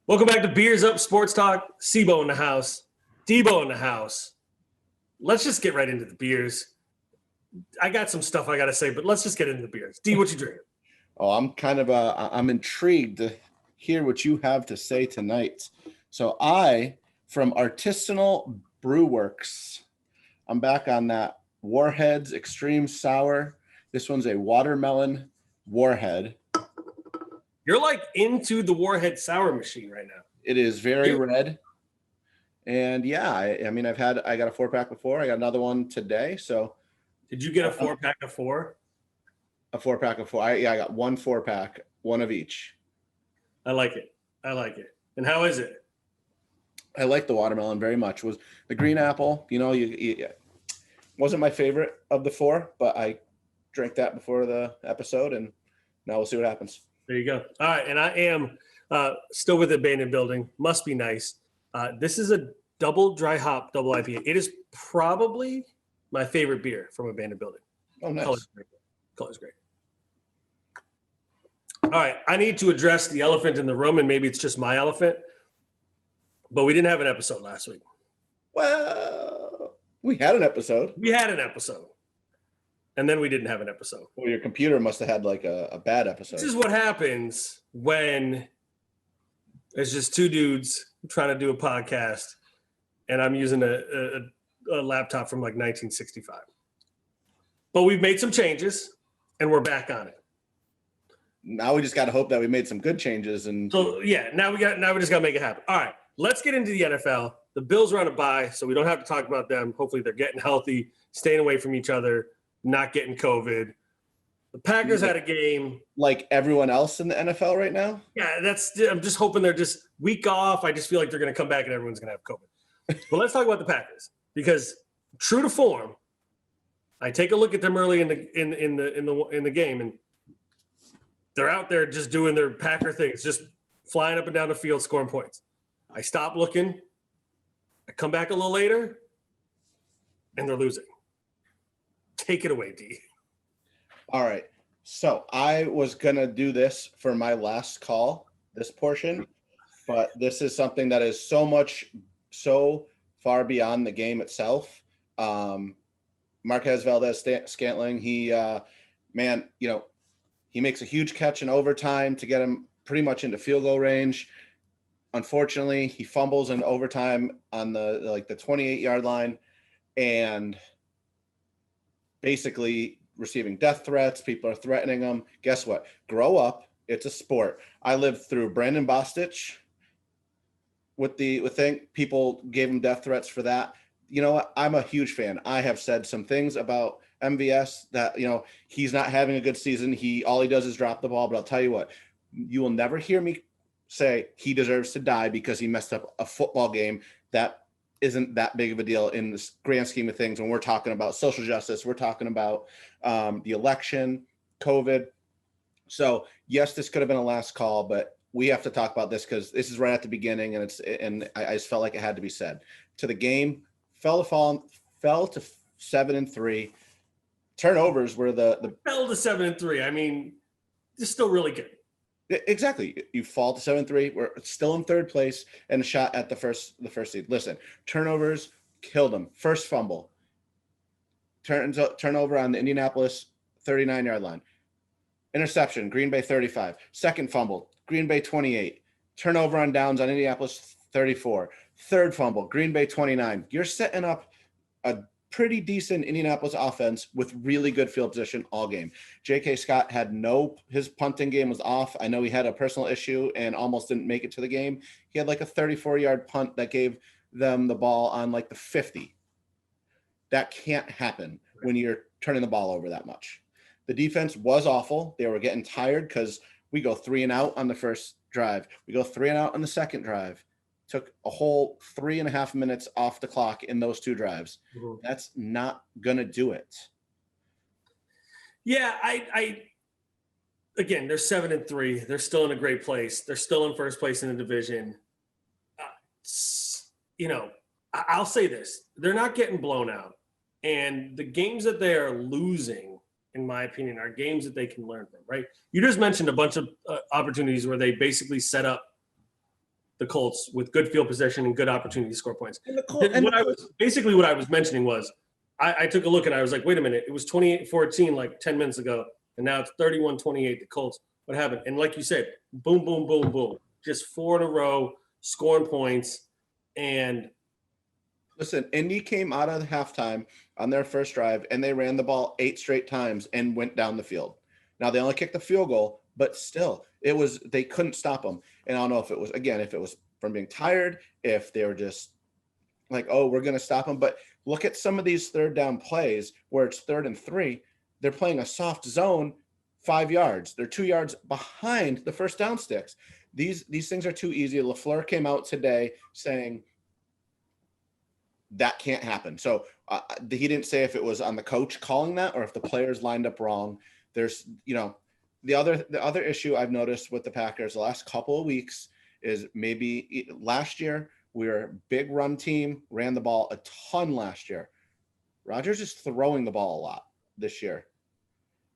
Welcome back to Beers Up Sports Talk. Sebo in the house. Debo in the house. Let's just get right into the beers. I got some stuff I got to say, but let's just get into the beers. D, what you drinking? Oh, I'm intrigued to hear what you have to say tonight. So from Artisanal Brew Works, I'm back on that Warheads Extreme Sour. This one's a watermelon Warhead. You're like into the Warhead sour machine right now. It is very red. And yeah, I got a 4-pack before. I got another one today. So did you get a 4-pack of 4? A 4-pack of 4. I got one 4-pack, one of each. I like it. And how is it? I like the watermelon very much. Was the green apple, you wasn't my favorite of the 4, but I drank that before the episode, and now we'll see what happens. There you go. All right, and I am still with Abandoned Building. Must be nice. This is a double dry hop, double IPA. It is probably my favorite beer from Abandoned Building. Oh, nice. Color's great. All right, I need to address the elephant in the room, and maybe it's just my elephant, but we didn't have an episode last week. Well, we had an episode. And then we didn't have an episode. Well, your computer must have had like a bad episode. This is what happens when it's just two dudes trying to do a podcast, and I'm using a laptop from like 1965. But we've made some changes, and we're back on it. Now we just got to hope that we made some good changes. And so yeah, now we just got to make it happen. All right, let's get into the NFL. The Bills are on a bye, so we don't have to talk about them. Hopefully, they're getting healthy, staying away from each other, not getting COVID. The Packers had a game. Like everyone else in the NFL right now? Yeah, I'm just hoping they're just week off. I just feel like they're going to come back and everyone's going to have COVID. But let's talk about the Packers, because true to form, I take a look at them early in the game, and they're out there just doing their Packer things, just flying up and down the field, scoring points. I stop looking. I come back a little later, and they're losing. Take it away, D. All right. So I was going to do this for my last call, this portion, but this is something that is so far beyond the game itself. Marquez Valdez-Scantling, he makes a huge catch in overtime to get him pretty much into field goal range. Unfortunately, he fumbles in overtime on the 28-yard line, and basically receiving death threats. People are threatening him. Guess what? Grow up. It's a sport. I lived through Brandon Bostich with thing. People gave him death threats for that. You know what? I'm a huge fan. I have said some things about MVS that, he's not having a good season. All he does is drop the ball. But I'll tell you what, you will never hear me say he deserves to die because he messed up a football game. That isn't that big of a deal in the grand scheme of things. When we're talking about social justice, we're talking about the election, COVID. So yes, this could have been a last call, but we have to talk about this because this is right at the beginning, and I just felt like it had to be said. To the game, fell to 7-3. Turnovers were the fell to 7-3. I mean, it's still really good. Exactly. You fall to 7-3. We're still in third place and a shot at the first seed. Listen, turnovers killed them. First fumble. Turnover on the Indianapolis 39-yard line. Interception, Green Bay 35. Second fumble, Green Bay 28. Turnover on downs on Indianapolis 34. Third fumble, Green Bay 29. You're setting up a pretty decent Indianapolis offense with really good field position all game. J.K. Scott his punting game was off. I know he had a personal issue and almost didn't make it to the game. He had like a 34-yard punt that gave them the ball on like the 50. That can't happen when you're turning the ball over that much. The defense was awful. They were getting tired because we go 3 and out on the first drive. We go 3 and out on the second drive. Took a whole 3.5 minutes off the clock in those 2 drives. Mm-hmm. That's not going to do it. Yeah, again, they're 7-3. They're still in a great place. They're still in first place in the division. I'll say this. They're not getting blown out. And the games that they are losing, in my opinion, are games that they can learn from, right? You just mentioned a bunch of opportunities where they basically set up the Colts with good field possession and good opportunity to score points. And What I was mentioning was I took a look and I was like, wait a minute, it was 28-14 like 10 minutes ago, and now it's 31-28 the Colts. What happened? And like you said, boom, boom, boom, boom. Just 4 in a row, scoring points. And listen, Indy came out of the halftime on their first drive, and they ran the ball 8 straight times and went down the field. Now, they only kicked the field goal, but still, they couldn't stop them. And I don't know if it was from being tired, if they were just like, oh, we're going to stop them. But look at some of these third down plays where it's 3rd and 3. They're playing a soft zone 5 yards. They're 2 yards behind the first down sticks. These things are too easy. LaFleur came out today saying that can't happen. So he didn't say if it was on the coach calling that or if the players lined up wrong. There's, the other issue I've noticed with the Packers the last couple of weeks is maybe last year we were a big run team, ran the ball a ton last year. Rodgers is throwing the ball a lot this year.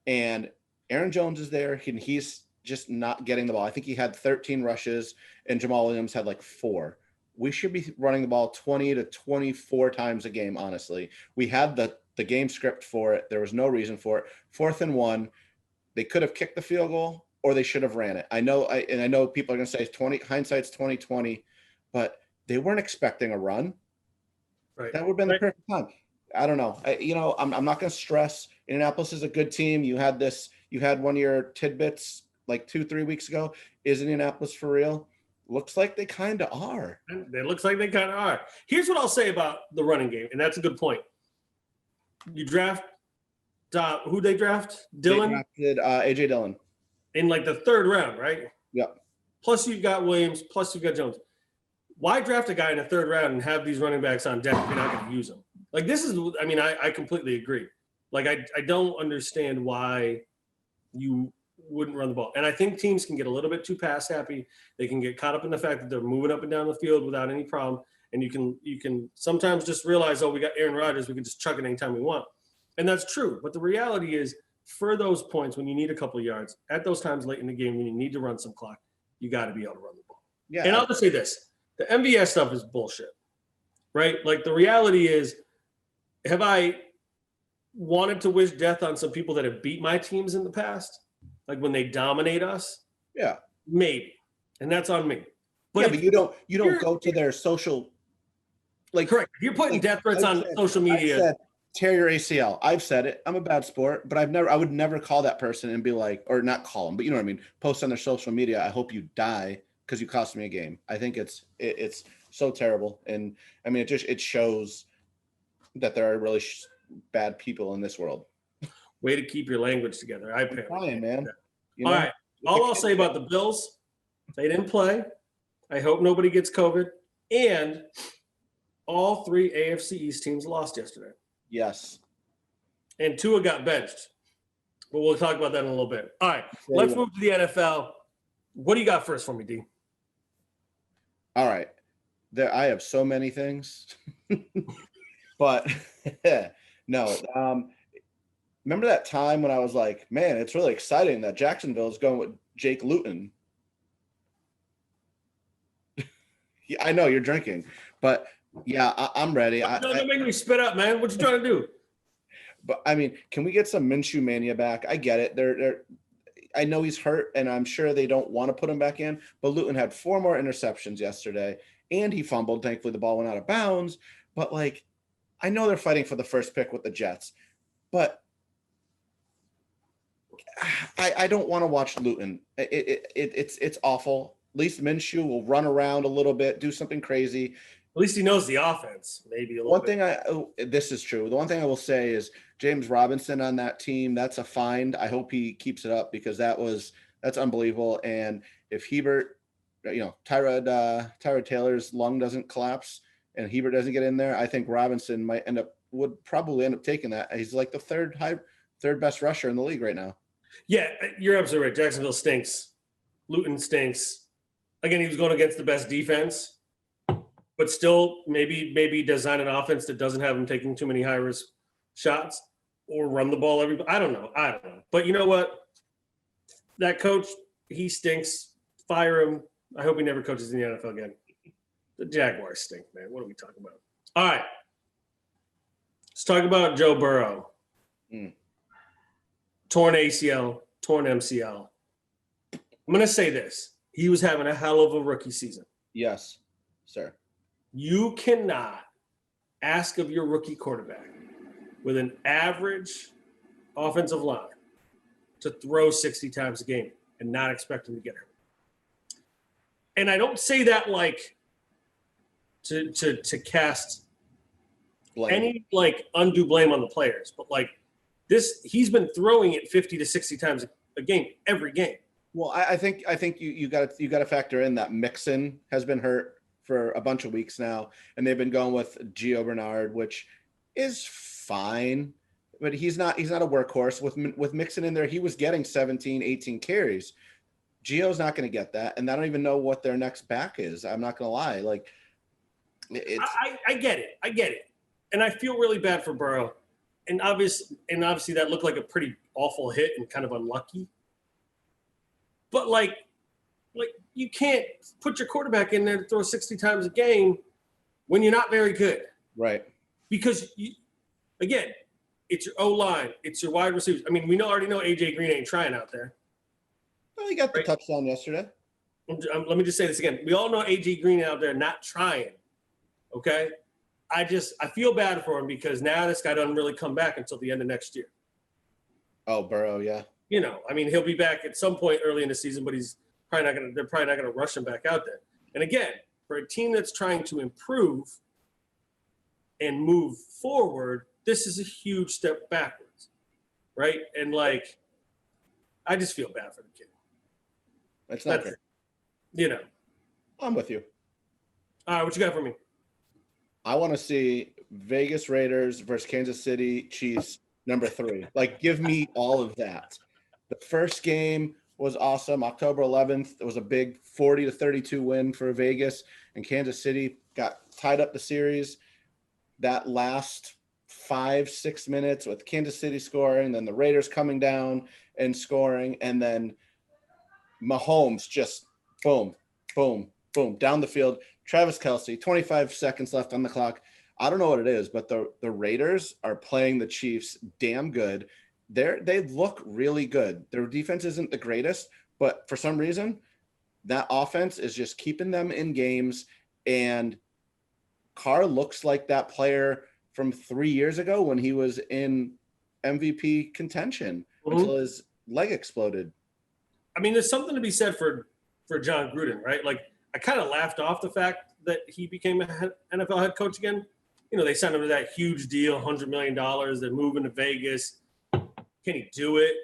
And Aaron Jones is there, and he's just not getting the ball. I think he had 13 rushes, and Jamal Williams had like 4. We should be running the ball 20 to 24 times a game, honestly. We had the game script for it. There was no reason for it. 4th and 1, they could have kicked the field goal or they should have ran it. I know people are going to say hindsight's 20/20, but they weren't expecting a run. right. That would have been the perfect time. I don't know. I'm not going to stress. Indianapolis is a good team. You had one of your tidbits like 2-3 weeks ago. Is Indianapolis for real? Looks like they kind of are. It looks like they kind of are. Here's what I'll say about the running game, and that's a good point. You draft who they draft? Dillon? They drafted AJ Dillon. In like the 3rd round, right? Yep. Plus you've got Williams, plus you've got Jones. Why draft a guy in the 3rd round and have these running backs on deck if you're not going to use them? Like I completely agree. Like I don't understand why you wouldn't run the ball. And I think teams can get a little bit too pass happy. They can get caught up in the fact that they're moving up and down the field without any problem. And you can sometimes just realize, oh, we got Aaron Rodgers, we can just chuck it anytime we want. And that's true. But the reality is, for those points when you need a couple of yards, at those times late in the game when you need to run some clock, you got to be able to run the ball. Yeah. And I'll just say this. The MVS stuff is bullshit, right? Like the reality is, have I wanted to wish death on some people that have beat my teams in the past? Like when they dominate us? Yeah. Maybe. And that's on me. But you don't go to their social, like, correct. If you're putting death threats on social media. Tear your ACL. I've said it. I'm a bad sport, but I would never call that person and be like, or not call them, but you know what I mean? Post on their social media, I hope you die because you cost me a game. I think it's so terrible. And I mean, it shows that there are really bad people in this world. Way to keep your language together. I'm trying, man. All right. All I'll say about the Bills, they didn't play. I hope nobody gets COVID. And all 3 AFC East teams lost yesterday. Yes. And Tua got benched. But we'll talk about that in a little bit. All right. Let's move to the NFL. What do you got first for me, D? All right. I have so many things. But no. Remember that time when I was like, man, it's really exciting that Jacksonville is going with Jake Luton. Yeah, I know you're drinking, but yeah, I'm ready. Don't make me spit up, man. What you trying to do? But I mean, can we get some Minshew Mania back? I get it. They're I know he's hurt, and I'm sure they don't want to put him back in. But Luton had 4 more interceptions yesterday, and he fumbled. Thankfully, the ball went out of bounds. But like, I know they're fighting for the first pick with the Jets, but I don't want to watch Luton. It's awful. At least Minshew will run around a little bit, do something crazy. At least he knows the offense, maybe a little bit. This is true. The one thing I will say is James Robinson on that team, that's a find. I hope he keeps it up because that's unbelievable. And if Hebert, Tyrod Taylor's lung doesn't collapse and Hebert doesn't get in there, I think Robinson would probably end up taking that. He's like the third best rusher in the league right now. Yeah, you're absolutely right. Jacksonville stinks. Luton stinks. Again, he was going against the best defense, but still maybe design an offense that doesn't have him taking too many high-risk shots or run the ball I don't know. But you know what? That coach, he stinks. Fire him. I hope he never coaches in the NFL again. The Jaguars stink, man. What are we talking about? All right. Let's talk about Joe Burrow. Torn ACL, torn MCL. I'm going to say this. He was having a hell of a rookie season. Yes, sir. You cannot ask of your rookie quarterback with an average offensive line to throw 60 times a game and not expect him to get hurt. And I don't say that like to cast Blame. any like undue blame on the players, but like this, he's been throwing it 50 to 60 times a game, every game. Well, I think you got to factor in that Mixon has been hurt for a bunch of weeks now, and they've been going with Gio Bernard, which is fine, but he's not a workhorse. With Mixon in there, he was getting 17, 18 carries. Gio's not going to get that, and I don't even know what their next back is. I'm not going to lie. Like, I get it, and I feel really bad for Burrow, and obviously that looked like a pretty awful hit and kind of unlucky. But like you can't put your quarterback in there to throw 60 times a game when you're not very good, right? Because again, it's your O-line, it's your wide receivers. I mean, we already know AJ Green ain't trying out there. Well, he got the touchdown yesterday. Let me just say this again. We all know AJ Green out there not trying. Okay, I feel bad for him because now this guy doesn't really come back until the end of next year. Oh, Burrow, yeah. You know, I mean, he'll be back at some point early in the season, but they're probably not gonna rush him back out there. And again, for a team that's trying to improve and move forward, this is a huge step backwards, right? And like, I just feel bad for the kid. It's not fair. You know. I'm with you. All right, what you got for me? I want to see Vegas Raiders versus Kansas City Chiefs #3. Like, give me all of that. The first game was awesome. October 11th, it was a big 40-32 win for Vegas, and Kansas City got tied up the series. That last 5-6 minutes with Kansas City scoring, then the Raiders coming down and scoring, and then Mahomes just boom, boom, boom, down the field. Travis Kelce, 25 seconds left on the clock. I don't know what it is, but the Raiders are playing the Chiefs damn good. They look really good. Their defense isn't the greatest, but for some reason, that offense is just keeping them in games. And Carr looks like that player from 3 years ago when he was in MVP contention until his leg exploded. I mean, there's something to be said for John Gruden, right? Like, I kind of laughed off the fact that he became an NFL head coach again. You know, they signed him to that huge deal, $100 million. They're moving to Vegas. Can he do it?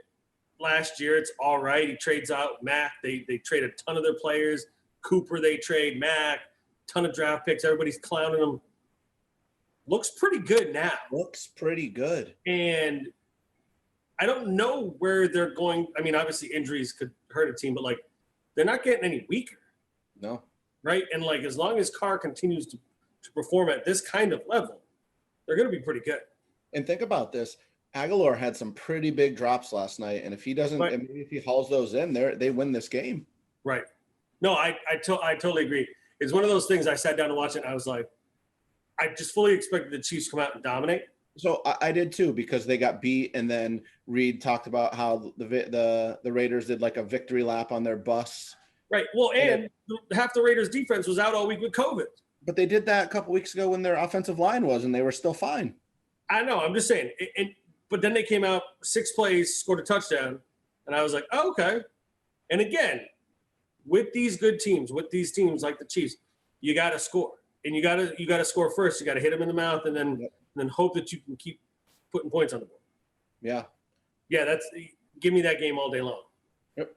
Last year, it's all right. He trades out Mac. They trade a ton of their players. Cooper, they trade Mac. Ton of draft picks. Everybody's clowning him. Looks pretty good now. Looks pretty good. And I don't know where they're going. I mean, obviously injuries could hurt a team, but like they're not getting any weaker. No. Right? And like as long as Carr continues to perform at this kind of level, they're going to be pretty good. And think about this. Aguilar had some pretty big drops last night, and if he doesn't, right. and maybe if he hauls those in, they win this game. Right. No, I totally agree. It's one of those things. I sat down to watch it, and I was like, I just fully expected the Chiefs to come out and dominate. So I did too, because they got beat, and then Reed talked about how the Raiders did like a victory lap on their bus. Right. Well, and half the Raiders defense was out all week with COVID. But they did that a couple weeks ago when their offensive line was, and they were still fine. I know. I'm just saying. But then they came out 6 plays, scored a touchdown, and I was like, oh, okay. And again, with these good teams, with these teams like the Chiefs, you got to score, and you got to score first. You got to hit them in the mouth, and then hope that you can keep putting points on the board. Yeah. Yeah. Give me that game all day long. Yep.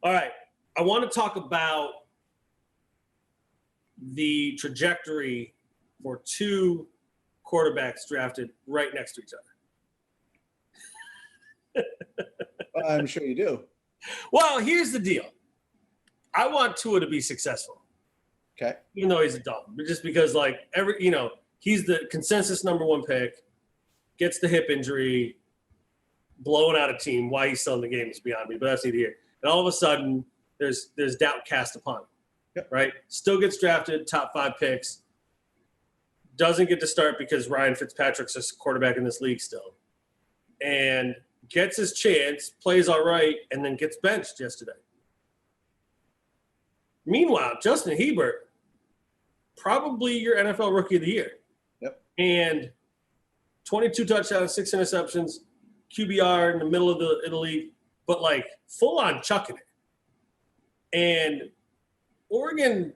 All right. I want to talk about the trajectory for 2 quarterbacks drafted right next to each other. I'm sure you do. Well, here's the deal. I want Tua to be successful. Okay. Even though he's a Dolphin, but just because like he's the consensus #1 pick, gets the hip injury, blowing out a team. Why he's still in the game is beyond me, but that's neither here. And all of a sudden, there's doubt cast upon him, Yep. right? Still gets drafted, top 5 picks. Doesn't get to start because Ryan Fitzpatrick's a quarterback in this league still. And gets his chance, plays all right, and then gets benched yesterday. Meanwhile, Justin Herbert, probably your NFL Rookie of the Year. Yep. And 22 touchdowns, 6 interceptions, QBR in the middle of the league, but like full on chucking it. And Oregon,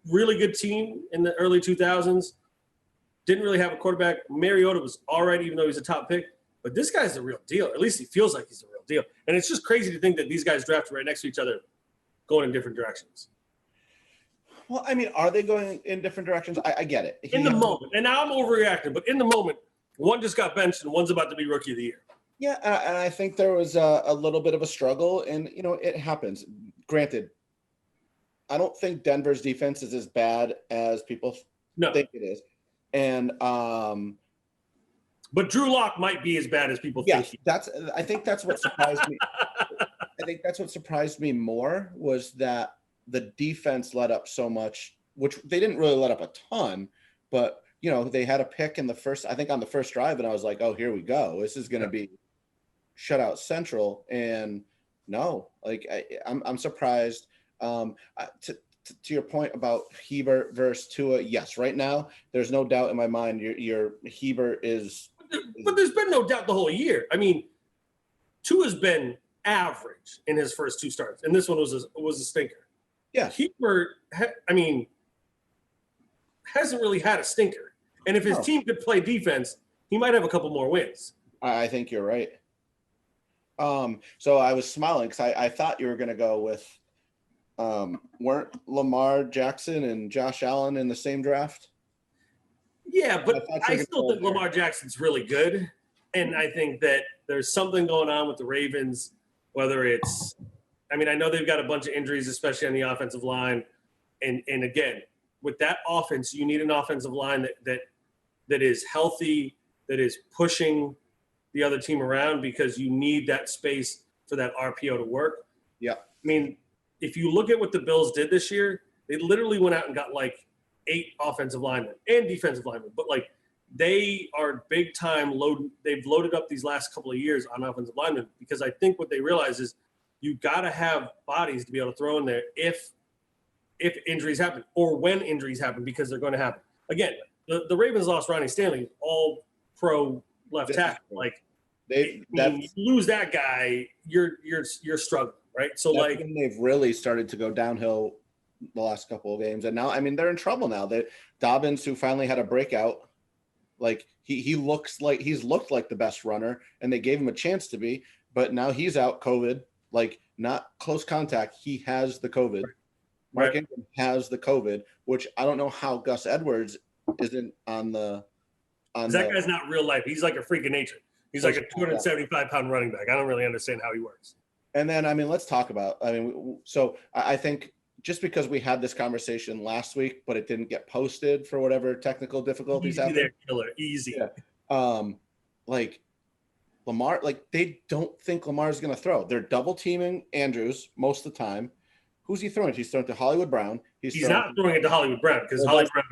really good team in the early 2000s. Didn't really have a quarterback. Mariota was all right, even though he's a top pick. But this guy's the real deal. At least he feels like he's the real deal. And it's just crazy to think that these guys drafted right next to each other, going in different directions. Well, I mean, are they going in different directions? I get it. In the moment. And now I'm overreacting, but in the moment, one just got benched and one's about to be Rookie of the Year. Yeah, and I think there was a little bit of a struggle, and, you know, it happens. Granted, I don't think Denver's defense is as bad as people think it is. And but Drew Lock might be as bad as people think. I think that's what surprised me. I think that's what surprised me more was that the defense let up so much, which they didn't really let up a ton, but, you know, they had a pick in the first, I think on the first drive, and I was like, oh, here we go. This is going to be shutout central. And no, like I'm surprised. To your point about Hebert versus Tua, yes, right now there's no doubt in my mind your Hebert is. But there's been no doubt the whole year. I mean, Tua's been average in his first 2 starts, and this one was a stinker. Yeah, Hebert, hasn't really had a stinker, and if his team could play defense, he might have a couple more wins. I think you're right. So I was smiling because I thought you were going to go with. Weren't Lamar Jackson and Josh Allen in the same draft? Yeah, but I still think Lamar Jackson's really good. And I think that there's something going on with the Ravens, whether it's – I mean, I know they've got a bunch of injuries, especially on the offensive line. And again, with that offense, you need an offensive line that is healthy, that is pushing the other team around because you need that space for that RPO to work. Yeah. I mean – if you look at what the Bills did this year, they literally went out and got like 8 offensive linemen and defensive linemen. But like they are big time they've loaded up these last couple of years on offensive linemen because I think what they realize is you got to have bodies to be able to throw in there if injuries happen or when injuries happen because they're going to happen. Again, the Ravens lost Ronnie Stanley, all pro left tackle. Like you lose that guy, you're struggling. Right. So like they've really started to go downhill the last couple of games. And now, I mean, they're in trouble now. That Dobbins, who finally had a breakout, like he looks like he's looked like the best runner and they gave him a chance to be, but now he's out COVID, like not close contact. He has the COVID. Mark Ingram has the COVID, which I don't know how Gus Edwards isn't on the. That guy's not real life. He's like a freak of nature. He's like a 275-pound running back. I don't really understand how he works. And then, I mean, let's talk about, so I think just because we had this conversation last week, but it didn't get posted for whatever technical difficulties happened. Easy there, killer. Easy. Yeah. Like Lamar, like they don't think Lamar's going to throw. They're double teaming Andrews most of the time. Who's he throwing? He's throwing to Hollywood Brown. He's not throwing it to Hollywood Brown because Hollywood Brown.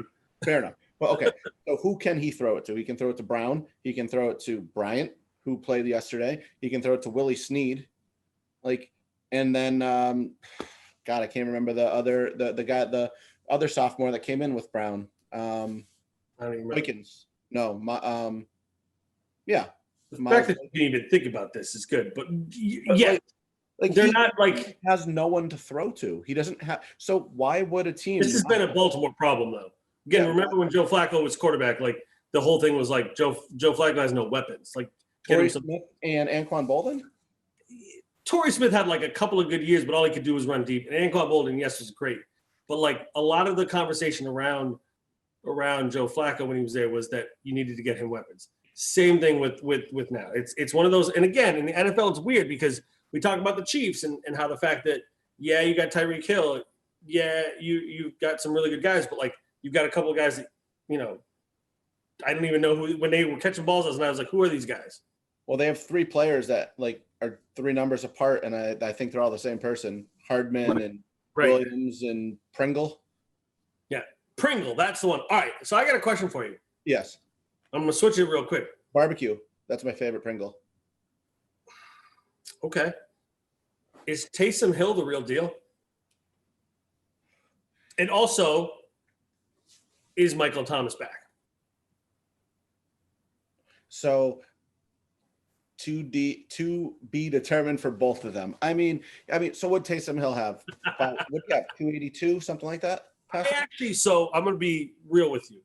Fair enough. Well, okay. So who can he throw it to? He can throw it to Brown. He can throw it to Bryant, who played yesterday. He can throw it to Willie Snead. Like, and then, God, I can't remember the other sophomore that came in with Brown. I don't even remember. Vikings. No, yeah. The fact that you can even think about this is good, but yeah, like they're not like he has no one to throw to. He doesn't have. So why would a team? This has been a Baltimore problem, though. Again, remember when Joe Flacco was quarterback? Like the whole thing was like Joe Flacco has no weapons. Like Torrey Smith and Anquan Bolden. Torrey Smith had like a couple of good years, but all he could do was run deep. And Anquan Bolden, yes, was great. But like a lot of the conversation around Joe Flacco when he was there was that you needed to get him weapons. Same thing with now. It's one of those. And again, in the NFL, it's weird because we talk about the Chiefs and how the fact that, yeah, you got Tyreek Hill. Yeah, you've got some really good guys, but like you've got a couple of guys that, you know, I don't even know who, when they were catching balls, I was like, who are these guys? Well, they have 3 players that like are 3 numbers apart, and I think they're all the same person. Hardman and Right. Williams and Pringle. Yeah, Pringle, that's the one. All right, so I got a question for you. Yes. I'm going to switch it real quick. Barbecue. That's my favorite Pringle. Okay. Is Taysom Hill the real deal? And also, is Michael Thomas back? So to be determined for both of them. I mean, so what Taysom Hill have? What do you have? 282, something like that? So I'm going to be real with you.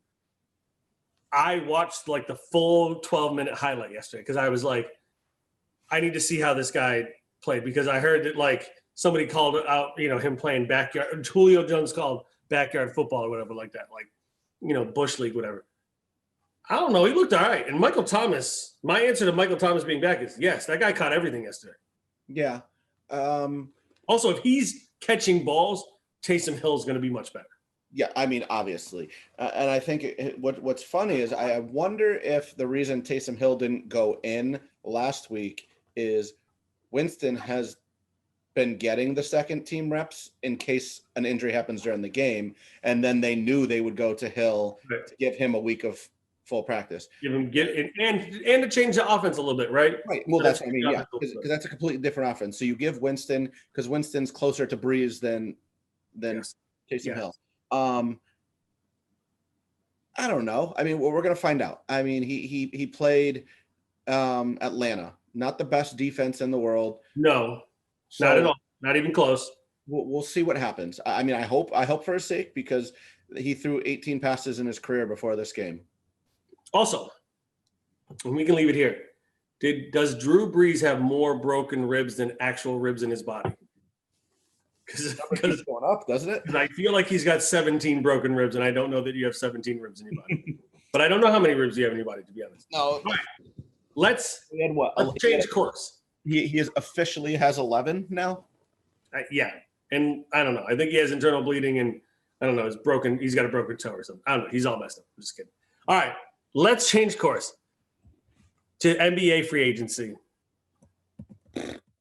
I watched like the full 12-minute highlight yesterday because I was like, I need to see how this guy played, because I heard that like somebody called out, him playing backyard. Julio Jones called backyard football or whatever like that, like, Bush League, whatever. I don't know. He looked all right. And Michael Thomas, my answer to Michael Thomas being back is yes, that guy caught everything yesterday. Yeah. Also, if he's catching balls, Taysom Hill is going to be much better. Yeah, I mean, obviously. And I think what's funny is I wonder if the reason Taysom Hill didn't go in last week is Winston has been getting the second team reps in case an injury happens during the game. And then they knew they would go to Hill to give him a week of full practice. And to change the offense a little bit, right? Right. Well, that's what I mean. Yeah, because that's a completely different offense. So you give Winston, because Winston's closer to Breeze than Yes. Taysom Hill. I don't know. I mean, well, we're going to find out. I mean, he played Atlanta, not the best defense in the world. No, not at all. Not even close. We'll see what happens. I mean, I hope for his sake, because he threw 18 passes in his career before this game. Also, and we can leave it here. Does Drew Brees have more broken ribs than actual ribs in his body? Because it's going up, doesn't it? I feel like he's got 17 broken ribs, and I don't know that you have 17 ribs in your body. But I don't know how many ribs you have in your body, to be honest. No. Right. Let's change course. He officially has 11 now. Yeah, and I don't know. I think he has internal bleeding, and I don't know. He's got a broken toe or something. I don't know. He's all messed up. I'm just kidding. All right, let's change course to NBA free agency.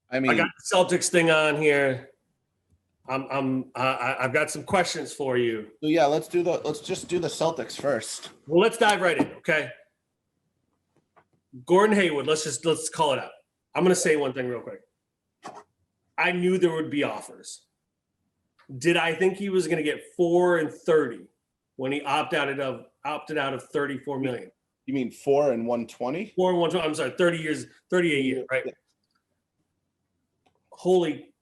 I mean, I got the Celtics thing on here. I've got some questions for you. So yeah, let's just do the Celtics first. Well, let's dive right in, okay? Gordon Heyward, let's call it out. I'm going to say one thing real quick. I knew there would be offers. Did I think he was going to get 4 and 30 when he opted out of $34 million? You mean 4 and 120? 4 and 120. I'm sorry, 30 years, 38 years, right? Yeah. Holy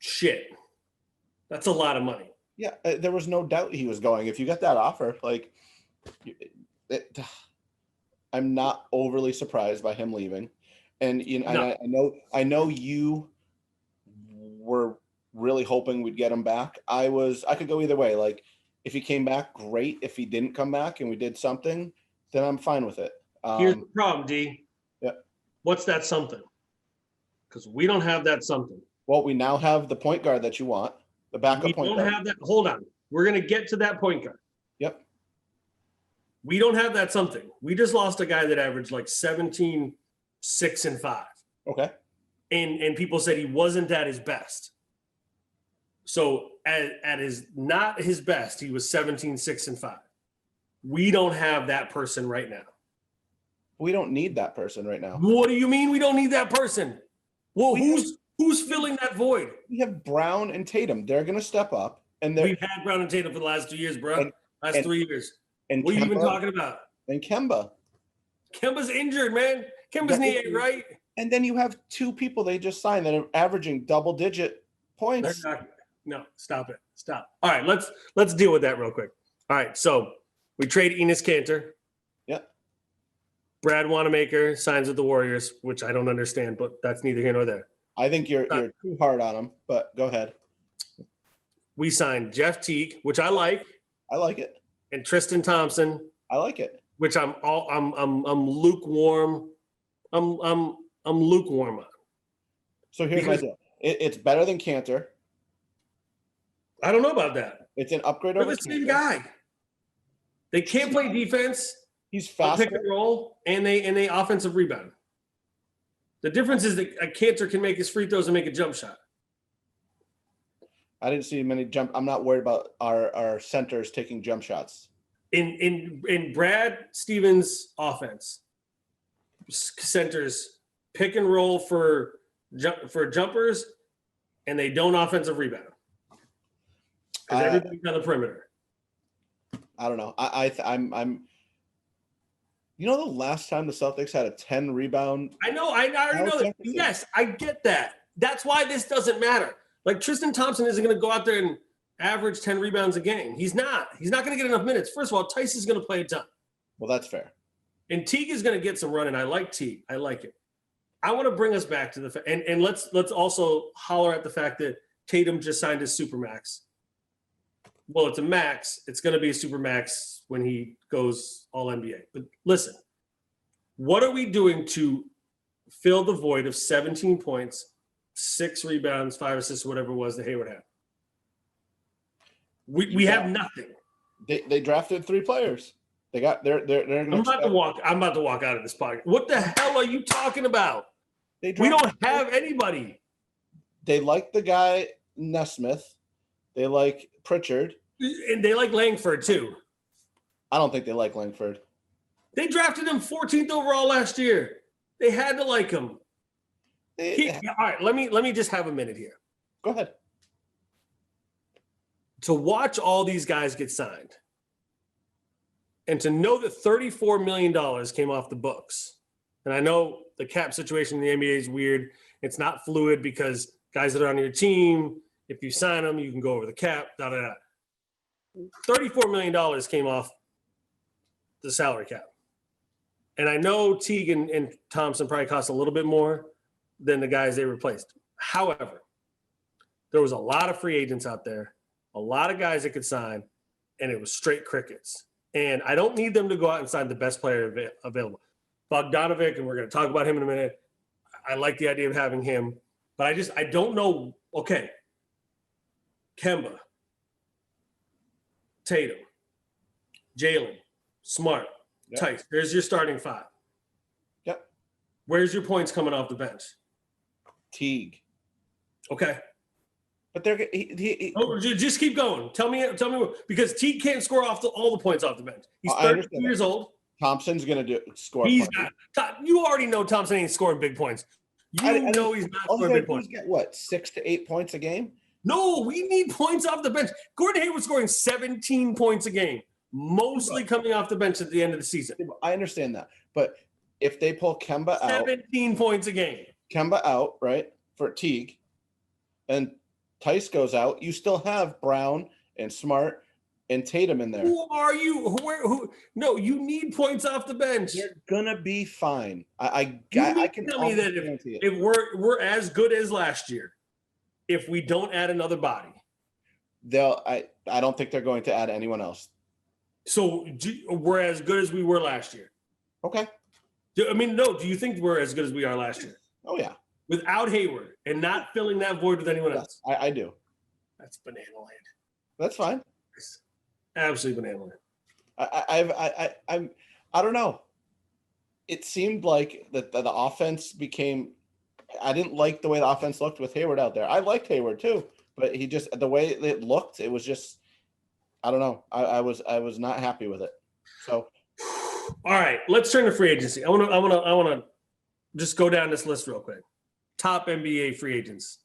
shit. That's a lot of money. Yeah, there was no doubt he was going. If you get that offer, like, I'm not overly surprised by him leaving. And no. I know you were really hoping we'd get him back. I could go either way. Like, if he came back, great. If he didn't come back and we did something, then I'm fine with it. Here's the problem, D. Yeah. What's that something? Because we don't have that something. Well, we now have the point guard that you want. The backup point guard. We don't have that. Hold on. We're going to get to that point guard. Yep. We don't have that something. We just lost a guy that averaged like 17, 6, and 5. Okay. And people said he wasn't at his best. So at his not his best, he was 17, 6, and 5. We don't have that person right now. We don't need that person right now. What do you mean we don't need that person? Well, who's filling that void? We have Brown and Tatum. They're going to step up. And we've had Brown and Tatum for the last 2 years, bro. Last 3 years. And what are you even talking about? And Kemba. Kemba's injured, man. Kemba's knee ain't right. And then you have 2 people they just signed that are averaging double-digit points. No, stop it. Stop. All right, let's deal with that real quick. All right, so we trade Enes Kanter. Yep. Brad Wanamaker signs with the Warriors, which I don't understand, but that's neither here nor there. I think you're too hard on him, but go ahead. We signed Jeff Teague, which I like. I like it. And Tristan Thompson. I like it. Which I'm lukewarm. I'm lukewarm on. So here's my deal. It's better than Kanter. I don't know about that. It's an upgrade over the same guy. They can't play defense. He's fast. Pick and roll, and they offensive rebound. The difference is that a Cantor can make his free throws and make a jump shot. I didn't see many jump. I'm not worried about our centers taking jump shots. In Brad Stevens' offense, centers pick and roll for jumpers, and they don't offensive rebound because everybody's on the perimeter. I don't know. I'm. You know, the last time the Celtics had a 10 rebound. I already know that. Yes, I get that. That's why this doesn't matter. Like Tristan Thompson isn't going to go out there and average 10 rebounds a game. He's not. He's not going to get enough minutes. First of all, Tice is going to play a ton. Well, that's fair. And Teague is going to get some run, and I like Teague. I like it. I want to bring us back to the and let's also holler at the fact that Tatum just signed his supermax. Well, it's a max. It's going to be a supermax when he goes all NBA. But listen, what are we doing to fill the void of 17 points, 6 rebounds, 5 assists, whatever it was that Hayward had? We have nothing. They drafted 3 players. They got they're I'm about to walk out of this podcast. What the hell are you talking about? We don't have anybody. They like the guy Nesmith. They like Pritchard. And they like Langford too. I don't think they like Langford. They drafted him 14th overall last year. They had to like him. All right, let me just have a minute here. Go ahead. To watch all these guys get signed and to know that $34 million came off the books. And I know the cap situation in the NBA is weird. It's not fluid because guys that are on your team, if you sign them, you can go over the cap, $34 million came off the salary cap. And I know Teague and Thompson probably cost a little bit more than the guys they replaced. However, there was a lot of free agents out there, a lot of guys that could sign, and it was straight crickets. And I don't need them to go out and sign the best player available. Bogdanovic, and we're going to talk about him in a minute. I like the idea of having him, but I don't know. Okay. Kemba, Tatum, Jalen, Smart, Yep. Tice. There's your starting 5. Yep. Where's your points coming off the bench? Teague. Okay. But they're Just keep going. Tell me what, because Teague can't score all the points off the bench. He's 32 years old. Thompson's going to score. He's not. You already know Thompson ain't scoring big points. You know he's not scoring big points. Get what, 6 to 8 points a game? No, we need points off the bench. Gordon Heyward scoring 17 points a game, mostly coming off the bench at the end of the season. I understand that, but if they pull Kemba out, 17 points a game. Kemba out, right, for Teague, and Tice goes out, you still have Brown and Smart and Tatum in there. Who are you? No, you need points off the bench. They're gonna be fine. I can tell me that if we're as good as last year, if we don't add another body, I don't think they're going to add anyone else. So we're as good as we were last year. Okay. Do you think we're as good as we are last year? Oh yeah. Without Hayward and not filling that void with anyone else. I do. That's banana land. That's fine. It's absolutely banana land. I don't know. It seemed like that the offense became. I didn't like the way the offense looked with Hayward out there. I liked Hayward too, but he just the way it looked, it was just. I don't know. I was not happy with it. So. All right, let's turn to free agency. I want to just go down this list real quick. Top NBA free agents.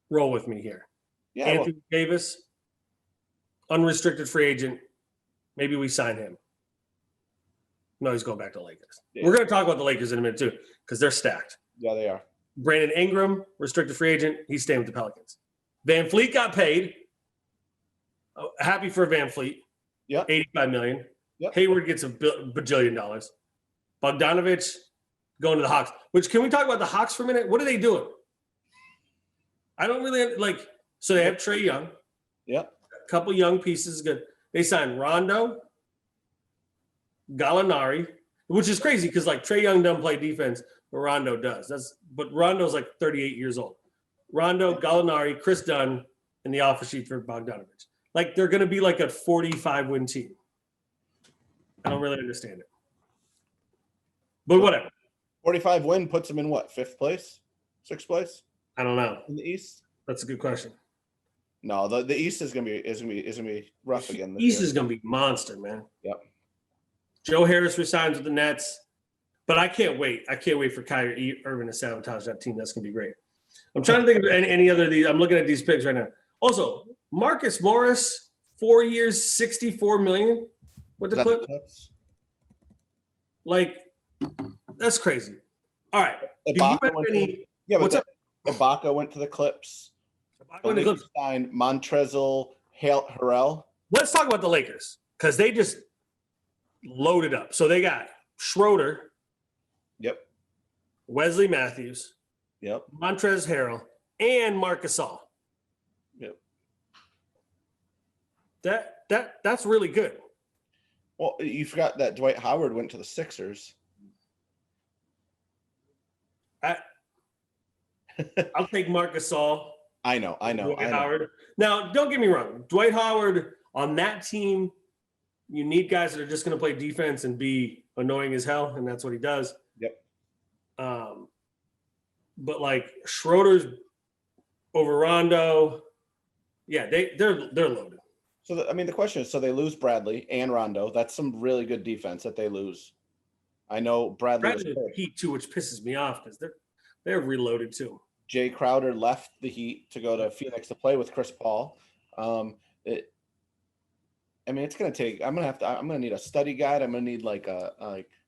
Roll with me here. Yeah, Anthony Davis, unrestricted free agent. Maybe we sign him. No, he's going back to the Lakers. Yeah. We're going to talk about the Lakers in a minute too, because they're stacked. Yeah, they are. Brandon Ingram, restricted free agent. He's staying with the Pelicans. Van Fleet got paid. Happy for Van Fleet. Yeah. $85 million. Yep. Hayward gets $1 bajillion. Bogdanovic going to the Hawks. Which, can we talk about the Hawks for a minute? What are they doing? I don't really like. So they have Trae Young. Yep. A couple young pieces. Good. They signed Rondo, Gallinari, which is crazy because like Trae Young doesn't play defense, but Rondo does. But Rondo's like 38 years old. Rondo, Gallinari, Chris Dunn, and the offer sheet for Bogdanovic. Like they're going to be like a 45-win team. I don't really understand it. But whatever. 45 win puts them in what, 5th place, 6th place I don't know. in the East? That's a good question. No, the East is gonna be rough again. This East year. is going to be monster, man. Yep. Joe Harris resigns with the Nets, but I can't wait. I can't wait for Kyrie Irving to sabotage that team. That's going to be great. I'm trying to think of any other of these. I'm looking at these picks right now. Also, Marcus Morris, 4 years, $64 million with the Clips. Like, that's crazy. All right. Ibaka went to the Clips. The Lakers signed Montrezl Harrell. Let's talk about the Lakers because they just loaded up. So they got Schroeder. Yep. Wesley Matthews. Yep. Montrezl Harrell and Marc Gasol. Yep. That's really good. Well, you forgot that Dwight Howard went to the Sixers. I'll take Marc Gasol. I know. Howard. Now, don't get me wrong. Dwight Howard on that team, you need guys that are just going to play defense and be annoying as hell, and that's what he does. Yep. But like Schroeder's over Rondo, yeah, they're loaded. So the question is, so they lose Bradley and Rondo. That's some really good defense that they lose. I know Bradley was Heat too, which pisses me off because they're reloaded too. Jay Crowder left the Heat to go to Phoenix to play with Chris Paul. It's going to take. I'm going to need a study guide. I'm going to need like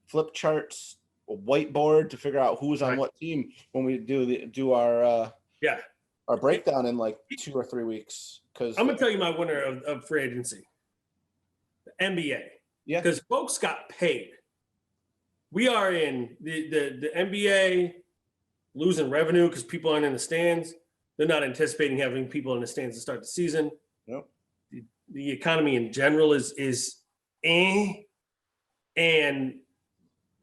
flip charts, a whiteboard to figure out who's on what team when we do our breakdown in like 2 or 3 weeks. Because I'm going to tell you my winner of free agency, the NBA. Yeah, because folks got paid. We are in the NBA. Losing revenue because people aren't in the stands. They're not anticipating having people in the stands to start the season. Nope. The economy in general is and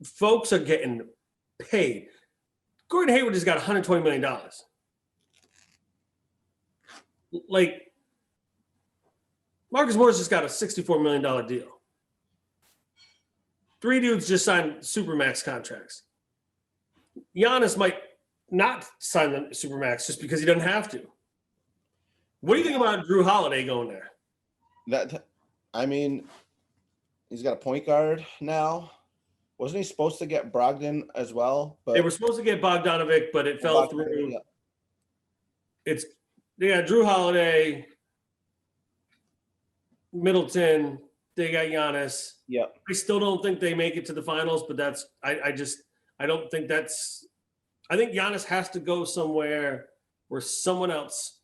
folks are getting paid. Gordon Heyward just got $120 million. Like, Marcus Morris just got a $64 million deal. 3 dudes just signed Supermax contracts. Giannis might not sign the Supermax just because he doesn't have to. What do you think about Drew Holiday going there? He's got a point guard now. Wasn't he supposed to get Brogdon as well? But they were supposed to get Bogdanovic, but it fell through. Yeah. Drew Holiday, Middleton, they got Giannis. Yeah. I still don't think they make it to the finals, but I don't think that's. I think Giannis has to go somewhere where someone else.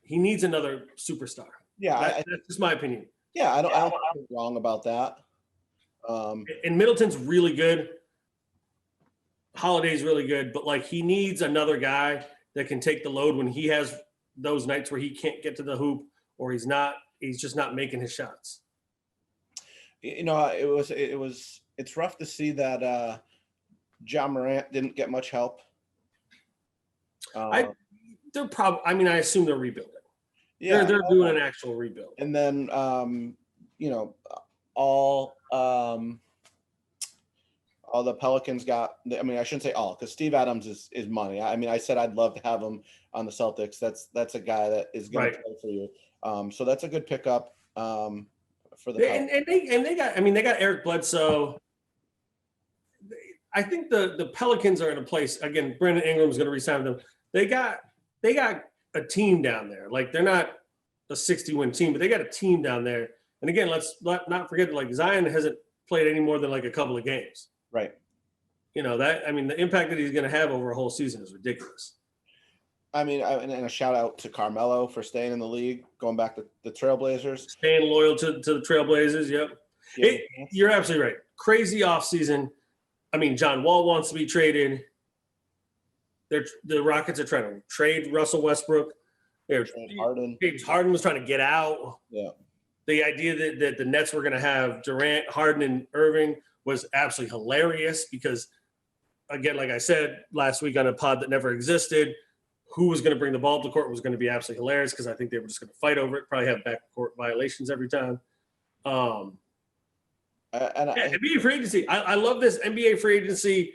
He needs another superstar. Yeah, that's just my opinion. Yeah, I don't think I'm wrong about that. And Middleton's really good. Holiday's really good, but like he needs another guy that can take the load when he has those nights where he can't get to the hoop or he's just not making his shots. It's rough to see that John Morant didn't get much help. I assume they're rebuilding. Yeah, they're doing an actual rebuild. And then all the Pelicans got. I shouldn't say all because Steve Adams is money. I said I'd love to have him on the Celtics. That's a guy that is going to play for you. So that's a good pickup for the. They got Eric Bledsoe. I think the Pelicans are in a place again. Brandon Ingram's going to resign them. They got a team down there. Like they're not a 60-win team, but they got a team down there. And again, let's not forget that like Zion hasn't played any more than like a couple of games. Right. The impact that he's going to have over a whole season is ridiculous. And a shout out to Carmelo for staying in the league, going back to the Trailblazers. Staying loyal to the Trailblazers, yep. Yeah. You're absolutely right. Crazy offseason. John Wall wants to be traded. The Rockets are trying to trade Russell Westbrook. James Harden was trying to get out. Yeah. The idea that the Nets were going to have Durant, Harden, and Irving was absolutely hilarious because, again, like I said last week on a pod that never existed, who was going to bring the ball to court was going to be absolutely hilarious because I think they were just going to fight over it, probably have backcourt violations every time. NBA free agency. I love this NBA free agency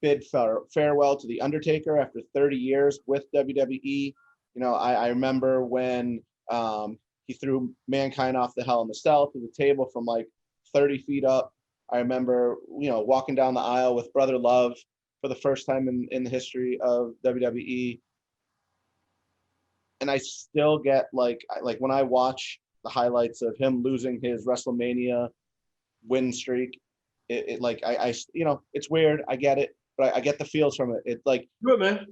bid farewell to The Undertaker after 30 years with WWE. You know, I remember when he threw Mankind off the Hell in the Cell through the table from like 30 feet up. I remember, you know, walking down the aisle with Brother Love for the first time in the history of WWE. And I still get like when I watch the highlights of him losing his WrestleMania win streak, it like I you know, it's weird. I get it, but I get the feels from it. It like Good, man.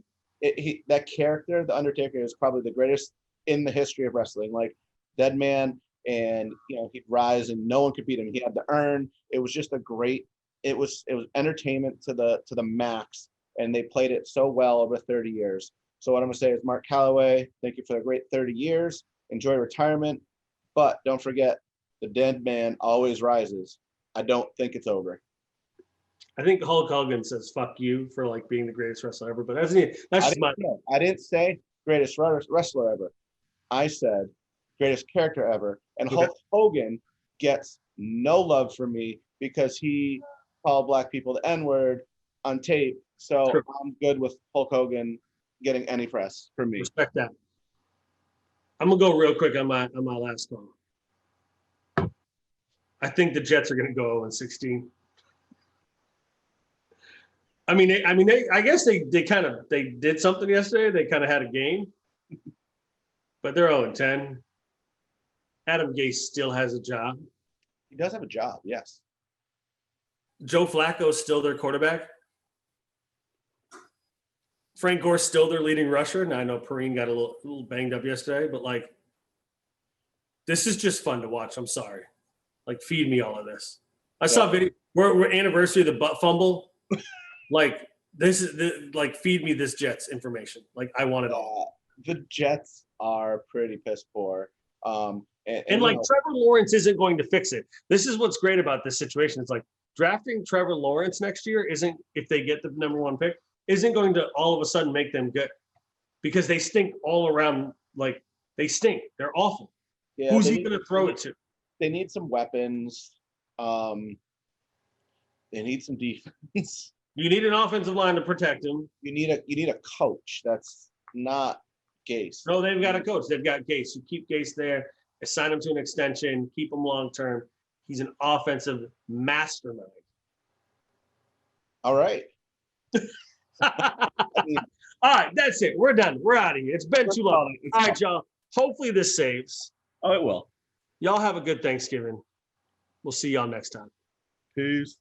That character, the Undertaker, is probably the greatest in the history of wrestling. Like dead man, and you know, he'd rise and no one could beat him. He had to earn. It was just a great. It was entertainment to the max, and they played it so well over 30 years. So what I'm gonna say is, Mark Calloway, thank you for a great 30 years. Enjoy retirement, but don't forget, the dead man always rises. I don't think it's over. I think Hulk Hogan says "fuck you" for like being the greatest wrestler ever, but that's just my. I didn't say greatest wrestler ever. I said greatest character ever. And Okay. Hulk Hogan gets no love from me because he called black people the N-word on tape. So True. I'm good with Hulk Hogan getting any press from me. Respect that. I'm gonna go real quick on my last call. I think the Jets are gonna go 0-16. I guess they did something yesterday. They kind of had a game, but they're 0-10. Adam Gase still has a job. He does have a job, yes. Joe Flacco is still their quarterback. Frank Gore's still their leading rusher. Now I know Perrine got a little banged up yesterday, but like, this is just fun to watch. I'm sorry. Like, feed me all of this. I saw a video. We're anniversary of the butt fumble. Like, this is like, feed me this Jets information. Like, I want it all. The Jets are pretty piss poor. And like, Trevor Lawrence isn't going to fix it. This is what's great about this situation. It's like, drafting Trevor Lawrence next year isn't, if they get the number one pick, isn't going to all of a sudden make them good, because they stink all around. Like, they stink. They're awful. Yeah, who's he going to throw it to? They need some weapons. They need some defense. You need an offensive line to protect him. You need a coach. That's not Gase. No, they've got a coach. They've got Gase. You keep Gase there, assign him to an extension, keep him long term. He's an offensive mastermind. All right. All right, that's it. We're done. We're out of here. It's been too long. All right, y'all. Hopefully this saves. Oh, it will. Y'all have a good Thanksgiving. We'll see y'all next time. Peace.